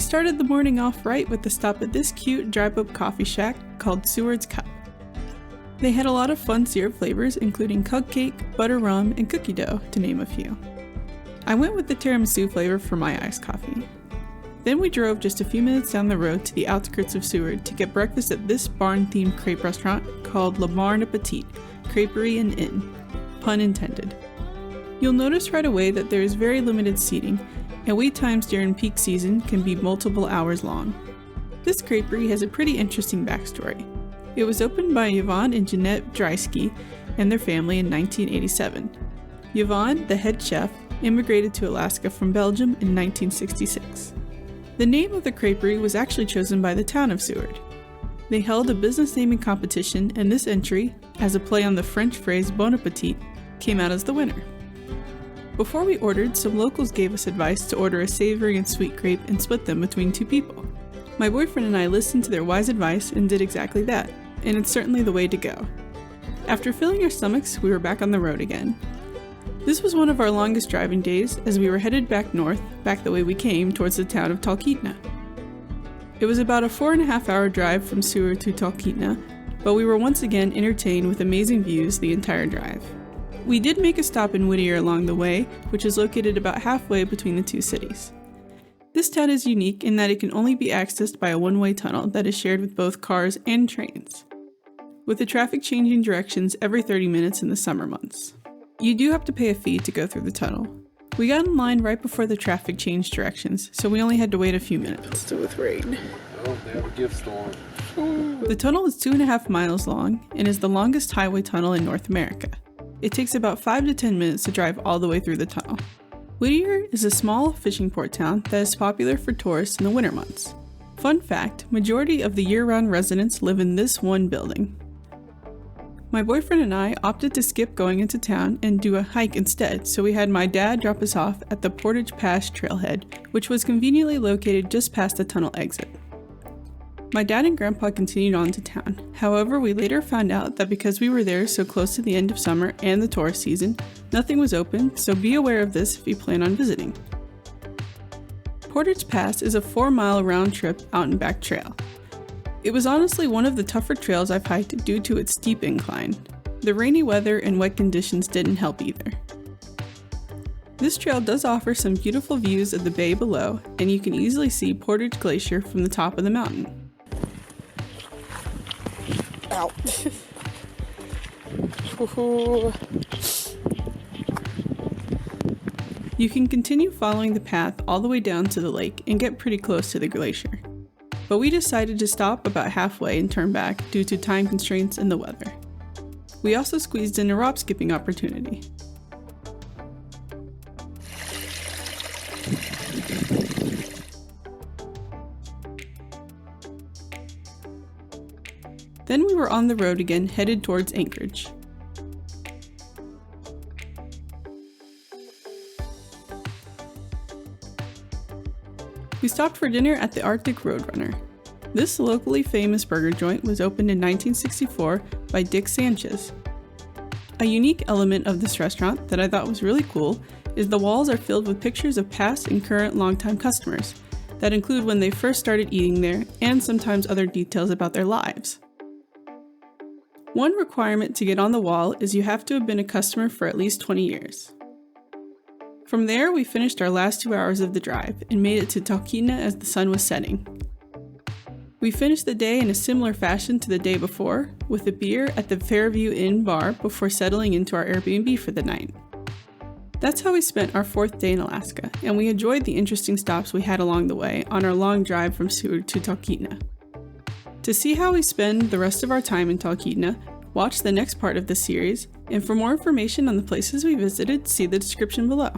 We started the morning off right with a stop at this cute drive-up coffee shack called Seward's Cup. They had a lot of fun syrup flavors, including cupcake, butter rum, and cookie dough, to name a few. I went with the tiramisu flavor for my iced coffee. Then we drove just a few minutes down the road to the outskirts of Seward to get breakfast at this barn-themed crepe restaurant called Le Barn Appetit, Creperie and Inn, pun intended. You'll notice right away that there is very limited seating, and wait times during peak season can be multiple hours long. This creperie has a pretty interesting backstory. It was opened by Yvonne and Jeanette Dreisky and their family in 1987. Yvonne, the head chef, immigrated to Alaska from Belgium in 1966. The name of the creperie was actually chosen by the town of Seward. They held a business naming competition, and this entry, as a play on the French phrase bon appetit, came out as the winner. Before we ordered, some locals gave us advice to order a savory and sweet crepe and split them between two people. My boyfriend and I listened to their wise advice and did exactly that, and it's certainly the way to go. After filling our stomachs, we were back on the road again. This was one of our longest driving days as we were headed back north, back the way we came, towards the town of Talkeetna. It was about a 4.5-hour drive from Seward to Talkeetna, but we were once again entertained with amazing views the entire drive. We did make a stop in Whittier along the way, which is located about halfway between the two cities. This town is unique in that it can only be accessed by a one-way tunnel that is shared with both cars and trains, with the traffic changing directions every 30 minutes in the summer months. You do have to pay a fee to go through the tunnel. We got in line right before the traffic changed directions, so we only had to wait a few minutes. Still with rain. Oh, they have a gift store. The tunnel is 2.5 miles long and is the longest highway tunnel in North America. It takes about 5 to 10 minutes to drive all the way through the tunnel. Whittier is a small fishing port town that is popular for tourists in the winter months. Fun fact, majority of the year-round residents live in this one building. My boyfriend and I opted to skip going into town and do a hike instead, so we had my dad drop us off at the Portage Pass trailhead, which was conveniently located just past the tunnel exit. My dad and grandpa continued on to town. However, we later found out that because we were there so close to the end of summer and the tourist season, nothing was open, so be aware of this if you plan on visiting. Portage Pass is a 4-mile round-trip out and back trail. It was honestly one of the tougher trails I've hiked due to its steep incline. The rainy weather and wet conditions didn't help either. This trail does offer some beautiful views of the bay below, and you can easily see Portage Glacier from the top of the mountain. Ow. You can continue following the path all the way down to the lake and get pretty close to the glacier. But we decided to stop about halfway and turn back due to time constraints and the weather. We also squeezed in a rock skipping opportunity. Then we were on the road again, headed towards Anchorage. We stopped for dinner at the Arctic Roadrunner. This locally famous burger joint was opened in 1964 by Dick Sanchez. A unique element of this restaurant that I thought was really cool is the walls are filled with pictures of past and current longtime customers that include when they first started eating there and sometimes other details about their lives. One requirement to get on the wall is you have to have been a customer for at least 20 years. From there, we finished our last 2 hours of the drive and made it to Talkeetna as the sun was setting. We finished the day in a similar fashion to the day before, with a beer at the Fairview Inn bar before settling into our Airbnb for the night. That's how we spent our 4th day in Alaska, and we enjoyed the interesting stops we had along the way on our long drive from Seward to Talkeetna. To see how we spend the rest of our time in Talkeetna, watch the next part of the series, and for more information on the places we visited, see the description below.